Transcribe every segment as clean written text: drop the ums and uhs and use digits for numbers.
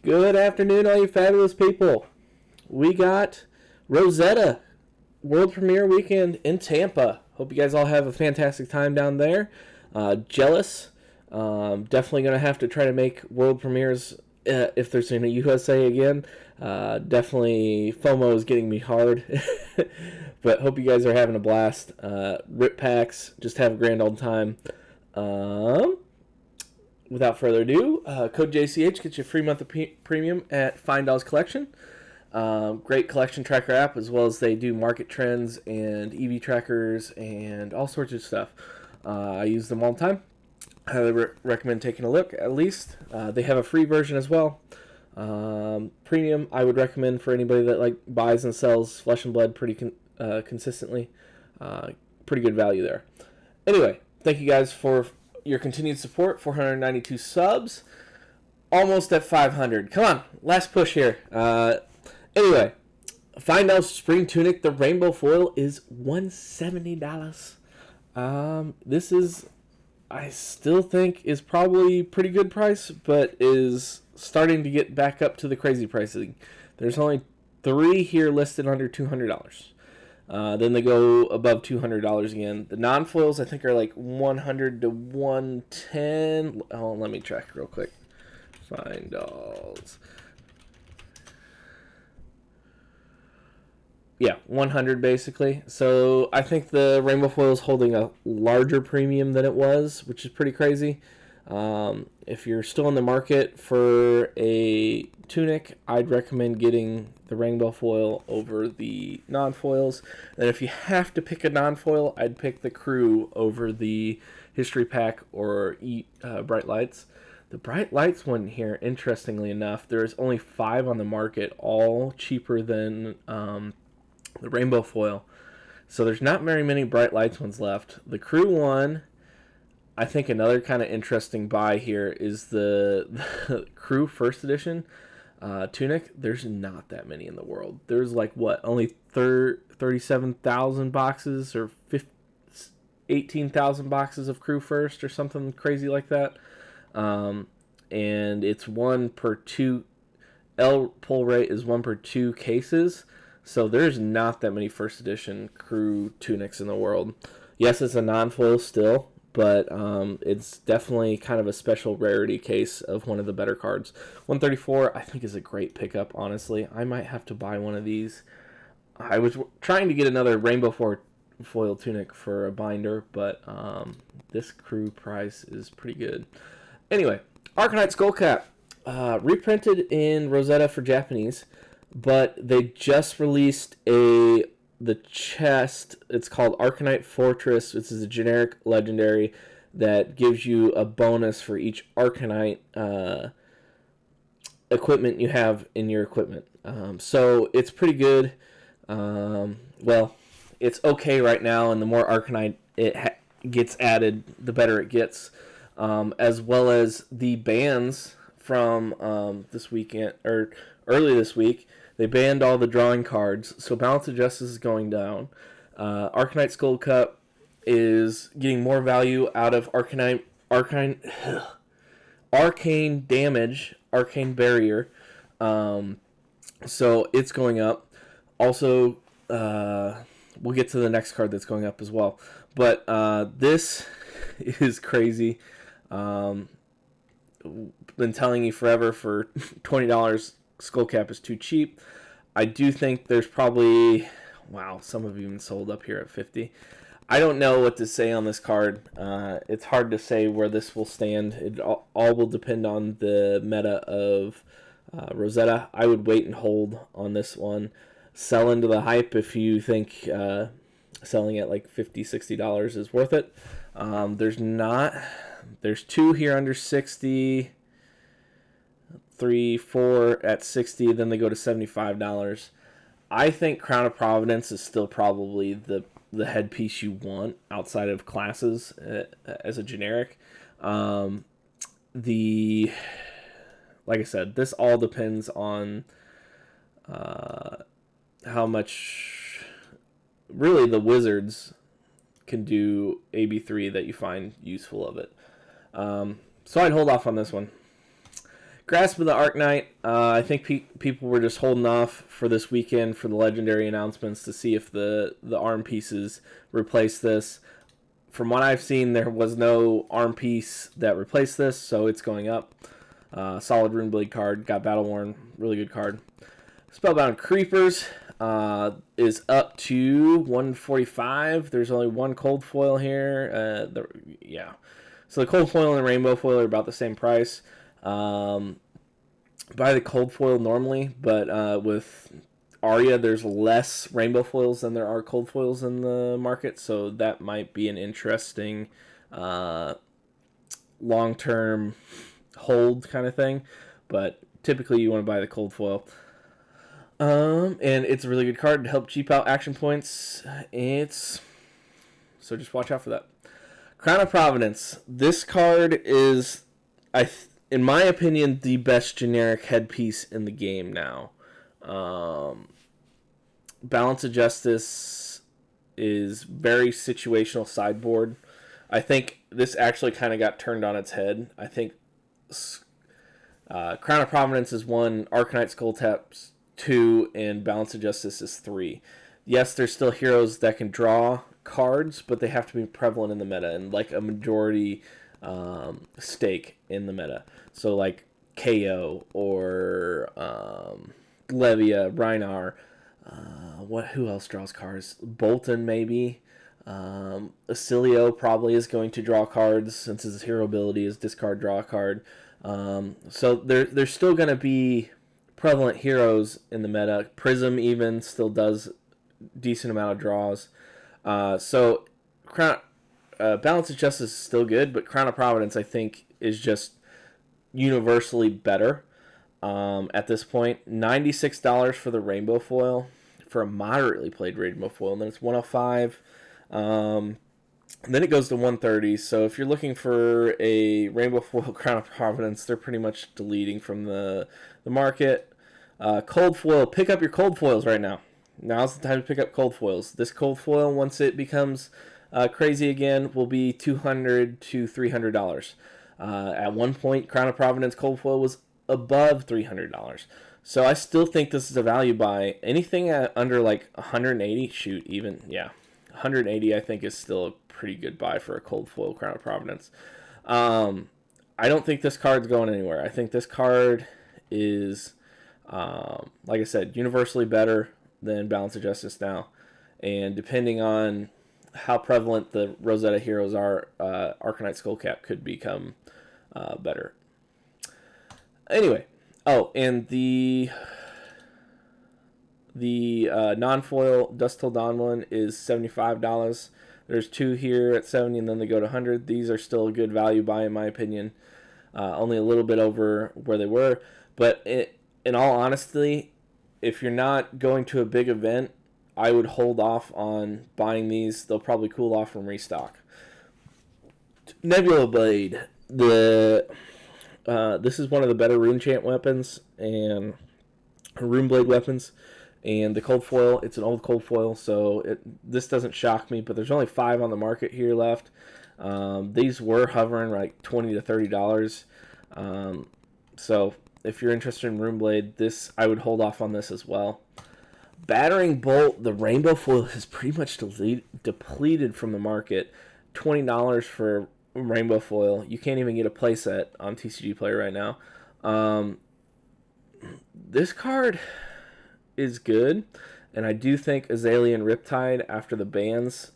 Good afternoon, all you fabulous people. We got Rosetta World Premiere Weekend in Tampa. Hope you guys all have a fantastic time down there. Jealous. Definitely going to have to try to make World Premieres if there's any USA again. Definitely FOMO is getting me hard. But hope you guys are having a blast. Rip packs. Just have a grand old time. Without further ado, code JCH gets you a free month of premium at Fyendal's collection. Great collection tracker app, as well as they do market trends and EV trackers and all sorts of stuff. I use them all the time. Highly recommend taking a look, at least. They have a free version as well. Premium, I would recommend for anybody that buys and sells Flesh and Blood pretty consistently. Pretty good value there. Anyway, thank you guys for your continued support. 492 subs, almost at 500. Come on, last push here. Anyway, Fyendal's Spring Tunic, the rainbow foil, is $170. This is, I still think, is probably pretty good price, but is starting to get back up to the crazy pricing. There's only 3 here listed under $200. Then they go above $200 again. The non-foils, I think, are like 100 to 110. Oh, let me check real quick. Fyendals. Yeah, 100 basically. So I think the rainbow foil is holding a larger premium than it was, which is pretty crazy. If you're still in the market for a tunic, I'd recommend getting the rainbow foil over the non-foils. And if you have to pick a non-foil, I'd pick the crew over the history pack or bright lights. The bright lights one here, interestingly enough, there's only 5 on the market, all cheaper than the rainbow foil. So there's not very many bright lights ones left. The crew one, I think another kind of interesting buy here is the crew first edition tunic. There's not that many in the world. There's only 37,000 boxes or 18,000 boxes of crew first or something crazy like that. And it's 1 per 2. L pull rate is 1 per 2 cases. So there's not that many first edition crew tunics in the world. Yes, it's a non-foil still, but it's definitely kind of a special rarity case of one of the better cards. 134, I think, is a great pickup, honestly. I might have to buy one of these. I was trying to get another rainbow foil tunic for a binder, but this crew price is pretty good. Anyway, Arcanite Skullcap, reprinted in Rosetta for Japanese, but they just released the chest. It's called Arcanite Fortress. This is a generic legendary that gives you a bonus for each Arcanite equipment you have in your equipment. So it's pretty good. Well, it's okay right now, and the more Arcanite it gets added, the better it gets. As well as the bans from this weekend, or early this week. They banned all the drawing cards, so Balance of Justice is going down. Arcanite Skullcap is getting more value out of arcane damage, arcane barrier. So it's going up. Also, we'll get to the next card that's going up as well. But this is crazy. Been telling you forever, for $20, Skullcap is too cheap. I do think there's probably, some have even sold up here at 50. I don't know what to say on this card. It's hard to say where this will stand. It all will depend on the meta of Rosetta. I would wait and hold on this one. Sell into the hype if you think selling at like $50, $60 is worth it. There's 2 here under 60. 3, 4 at 60, then they go to $75. I think Crown of Providence is still probably the headpiece you want outside of classes as a generic. Like I said, this all depends on how much really the wizards can do AB3 that you find useful of it. So I'd hold off on this one. Grasp of the Arknight. I think people were just holding off for this weekend for the legendary announcements to see if the arm pieces replace this. From what I've seen, there was no arm piece that replaced this, so it's going up. Solid Runeblade card. Got Battle Worn. Really good card. Spellbound Creepers is up to 145. There's only one cold foil here. So the cold foil and the rainbow foil are about the same price. Buy the cold foil normally, but with Arya, there's less rainbow foils than there are cold foils in the market, so that might be an interesting long-term hold kind of thing. But typically, you want to buy the cold foil. And it's a really good card to help cheap out action points. So just watch out for that. Crown of Providence. This card is, in my opinion, the best generic headpiece in the game now. Balance of Justice is very situational sideboard. I think this actually kind of got turned on its head. I think Crown of Providence is 1, Arcanite Skull Taps 2, and Balance of Justice is 3. Yes, there's still heroes that can draw cards, but they have to be prevalent in the meta and like a majority stake in the meta. So like KO or Levia, Rhinar. Who else draws cards? Bolton maybe. Acilio probably is going to draw cards since his hero ability is discard, draw a card. So there's still going to be prevalent heroes in the meta. Prism even still does decent amount of draws. So Balance of Justice is still good, but Crown of Providence I think is just universally better at this point. $96 for the rainbow foil for a moderately played rainbow foil, and then it's $105. Then it goes to $130. So if you're looking for a rainbow foil Crown of Providence, they're pretty much deleting from the market. Cold foil, pick up your cold foils right now. Now's the time to pick up cold foils. This cold foil, once it becomes crazy again, will be $200 to $300. At one point, Crown of Providence cold foil was above $300. So I still think this is a value buy. Anything under like 180, shoot, even, yeah. 180 I think is still a pretty good buy for a cold foil Crown of Providence. I don't think this card's going anywhere. I think this card is, like I said, universally better than Balance of Justice now. And depending on how prevalent the Rosetta heroes are, Arcanite Skullcap could become better. Anyway, and the non-foil Dusk Till Dawn one is $75. There's 2 here at $70, and then they go to $100. These are still a good value buy in my opinion. Only a little bit over where they were, but in all honesty, if you're not going to a big event, I would hold off on buying these. They'll probably cool off from restock. Nebula Blade. This is one of the better rune chant weapons and rune blade weapons. And the cold foil, it's an old cold foil, so this doesn't shock me. But there's only 5 on the market here left. These were hovering like $20 to $30. So if you're interested in Runeblade, I would hold off on this as well. Battering Bolt, the rainbow foil is pretty much depleted from the market. $20 for rainbow foil. You can't even get a playset on TCG Player right now. This card is good, and I do think Azalea and Riptide after the bans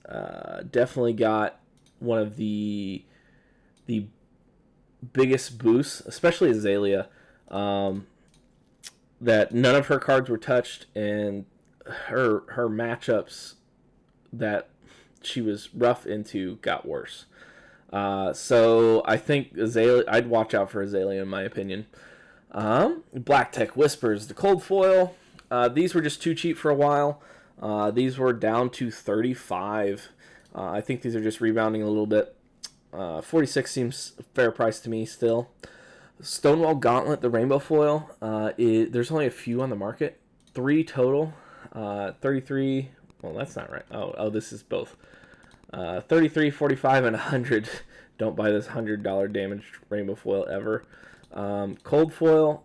definitely got one of the biggest boosts, especially Azalea. That none of her cards were touched, and her matchups that she was rough into got worse. So I think Azalea, I'd watch out for Azalea in my opinion. Black Tech Whispers, the cold foil. These were just too cheap for a while. These were down to $35. I think these are just rebounding a little bit. $46 seems a fair price to me still. Stonewall Gauntlet, the rainbow foil. There's only a few on the market. 3 total. 33. Well, that's not right. Oh, this is both. 33, 45, and 100. Don't buy this $100 damaged rainbow foil ever. Cold foil,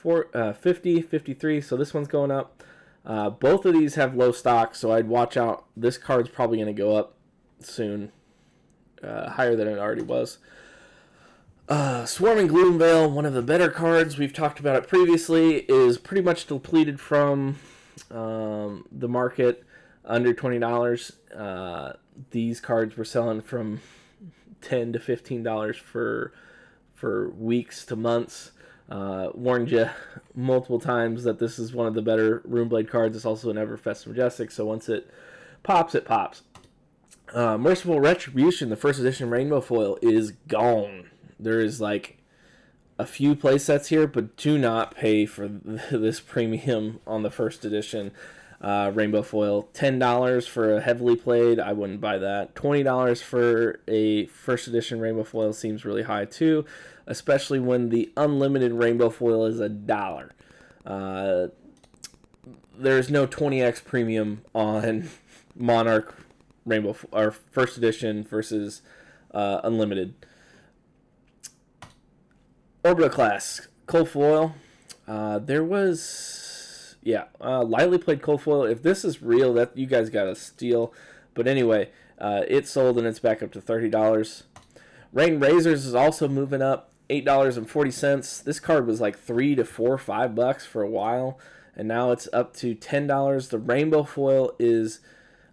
50, 53. So this one's going up. Both of these have low stock, so I'd watch out. This card's probably going to go up soon, higher than it already was. Swarming Gloomveil, one of the better cards. We've talked about it previously, is pretty much depleted from the market, under $20. These cards were selling from $10 to $15 for weeks to months. Warned you multiple times that this is one of the better Runeblade cards. It's also an Everfest Majestic, so once it pops, it pops. Merciful Retribution, the first edition Rainbow Foil, is gone. There is like a few play sets here, but do not pay for this premium on the first edition Rainbow Foil. $10 for a heavily played, I wouldn't buy that. $20 for a first edition Rainbow Foil seems really high too, especially when the unlimited Rainbow Foil is $1. There's no 20x premium on Monarch Rainbow or first edition versus unlimited. Orbital class cold foil. There was lightly played cold foil. If this is real, that you guys gotta steal. But anyway, it sold and it's back up to $30. Rain Razors is also moving up, $8.40. This card was like $3 to $5 for a while, and now it's up to $10. The Rainbow Foil is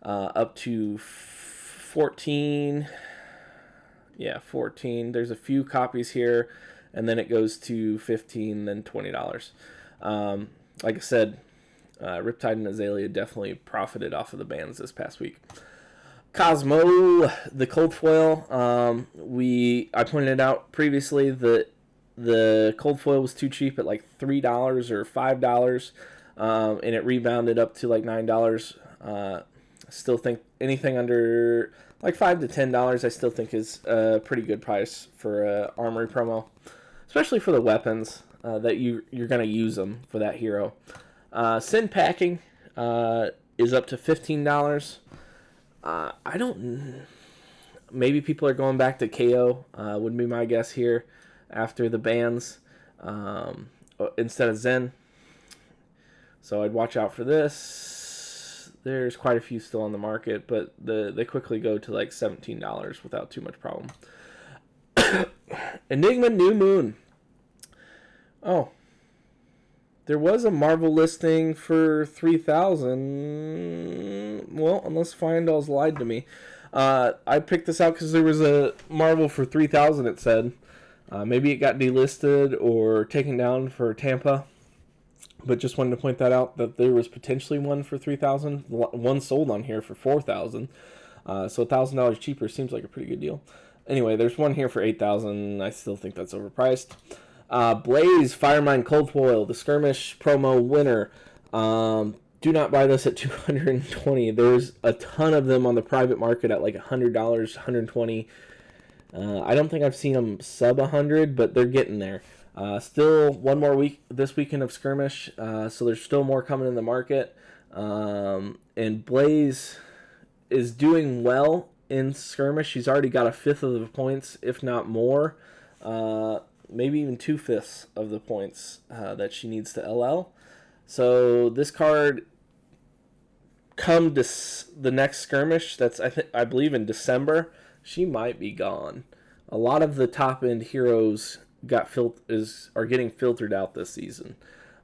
up to 14. Yeah, 14. There's a few copies here, and then it goes to 15, then $20. Like I said, Riptide and Azalea definitely profited off of the bans this past week. Cosmo, the cold foil. I pointed it out previously that the cold foil was too cheap at like $3 or $5, and it rebounded up to like $9. I still think anything under like $5 to $10, I still think is a pretty good price for a Armory promo, especially for the weapons that you're going to use them for that hero. Sin Packing is up to $15. I don't. Maybe people are going back to KO. Would be my guess here after the bans instead of Zen. So I'd watch out for this. There's quite a few still on the market, but they quickly go to like $17 without too much problem. Enigma New Moon. Oh. There was a Marvel listing for 3,000. Well, unless Fyendal's lied to me. I picked this out because there was a Marvel for 3,000, it said. Maybe it got delisted or taken down for Tampa. But just wanted to point that out, that there was potentially one for 3,000. One sold on here for 4,000. So $1,000 cheaper seems like a pretty good deal. Anyway, there's one here for 8,000. I still think that's overpriced. Blaze Firemind Cold Foil, the skirmish promo winner. Do not buy this at $220. There's a ton of them on the private market at like $100, $120. I don't think I've seen them sub 100, but they're getting there. Still one more week this weekend of skirmish, so there's still more coming in the market. And Blaze is doing well in skirmish. She's already got 1/5 of the points, if not more. Maybe even 2/5 of the points that she needs to LL. So this card, come the next skirmish, that's I believe in December, she might be gone. A lot of the top end heroes are getting filtered out this season.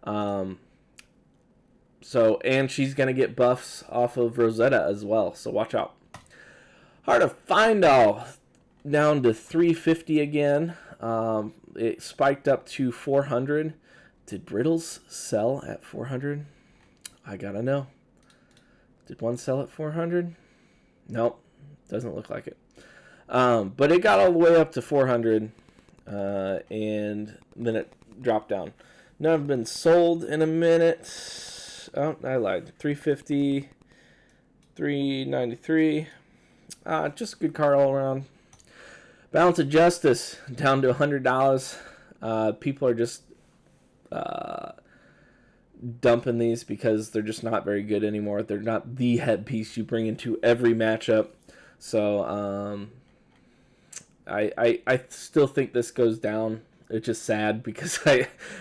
And she's gonna get buffs off of Rosetta as well. So watch out. Heart of Fyendal down to 350 again. It spiked up to 400. Did Brittles sell at 400? I gotta know. Did one sell at 400? Nope. Doesn't look like it. But it got all the way up to 400, and then it dropped down. None have been sold in a minute. Oh, I lied. 350, 393. Just a good card all around. Balance of Justice down to $100. People are just dumping these because they're just not very good anymore. They're not the headpiece you bring into every matchup. So I still think this goes down. It's just sad because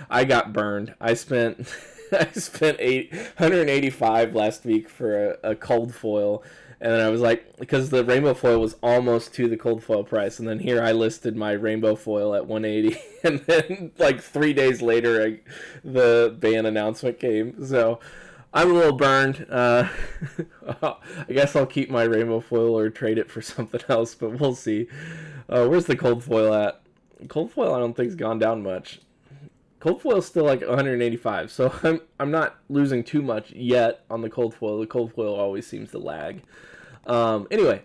I got burned. I spent I spent 185 last week for a cold foil, and then I was like, because the rainbow foil was almost to the cold foil price, and then here I listed my rainbow foil at 180, and then like 3 days later, the ban announcement came. So I'm a little burned. I guess I'll keep my rainbow foil or trade it for something else, but we'll see. Where's the cold foil at? Cold foil I don't think's gone down much. Cold foil's still like 185, so I'm not losing too much yet on the cold foil. The cold foil always seems to lag. Anyway,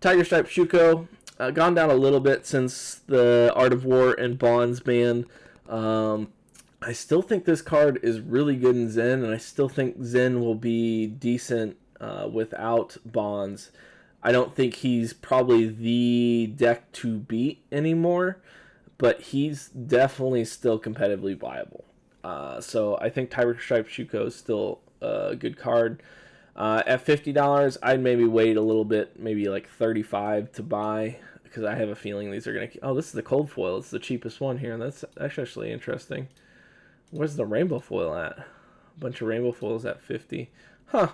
Tiger Stripe Shuko gone down a little bit since the Art of War and Bonds ban. I still think this card is really good in Zen, and I still think Zen will be decent without Bonds. I don't think he's probably the deck to beat anymore, but he's definitely still competitively viable. So I think Tiger Stripe Shuko is still a good card. At $50, I'd maybe wait a little bit, maybe like $35 to buy, because I have a feeling these are going to... Oh, this is the cold foil. It's the cheapest one here. That's actually interesting. Where's the rainbow foil at? A bunch of rainbow foils at 50. Huh.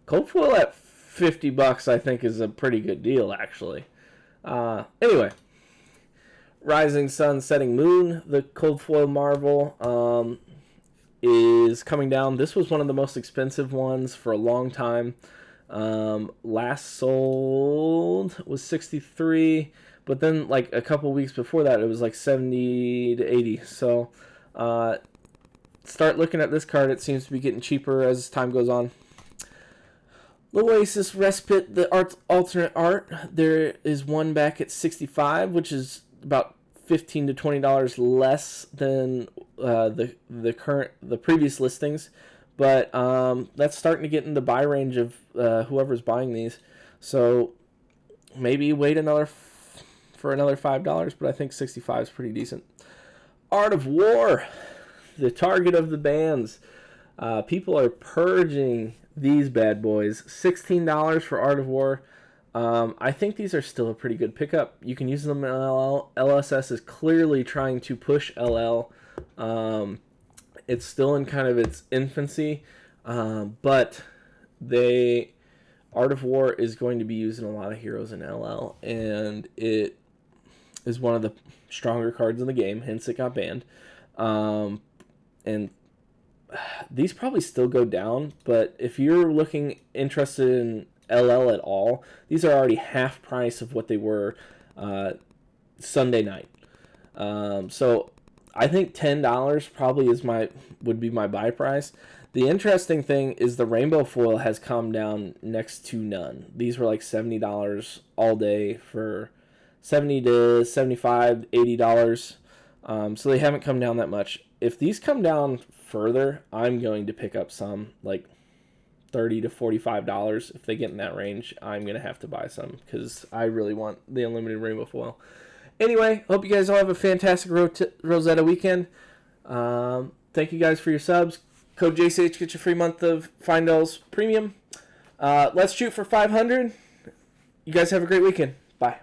Cold foil at $50 I think is a pretty good deal, actually. Anyway. Rising Sun, Setting Moon, the cold foil Marvel, is coming down. This was one of the most expensive ones for a long time. Last sold was 63, but then like a couple weeks before that, it was like 70 to 80. So start looking at this card. It seems to be getting cheaper as time goes on. Oasis Respite, the alternate art. There is one back at 65, which is about $15 to $20 less than the previous listings, but that's starting to get in the buy range of whoever's buying these. So maybe wait for another $5, but I think 65 is pretty decent. Art of War, the target of the bans. People are purging these bad boys. $16 for Art of War. I think these are still a pretty good pickup. You can use them in LL. LSS is clearly trying to push LL. It's still in kind of its infancy, but Art of War is going to be used in a lot of heroes in LL, and it is one of the stronger cards in the game, hence it got banned. And these probably still go down, but if you're interested in LL at all, these are already half price of what they were Sunday night. So I think $10 probably would be my buy price. The interesting thing is the rainbow foil has come down next to none. These were like $70 all day for $70 to $75, $80. So they haven't come down that much. If these come down further, I'm going to pick up some, like $30 to $45. If they get in that range, I'm going to have to buy some because I really want the unlimited rainbow foil. Anyway, hope you guys all have a fantastic Rosetta weekend. Thank you guys for your subs. Code JCH, get your free month of Fyendal's Premium. Let's shoot for 500. You guys have a great weekend. Bye.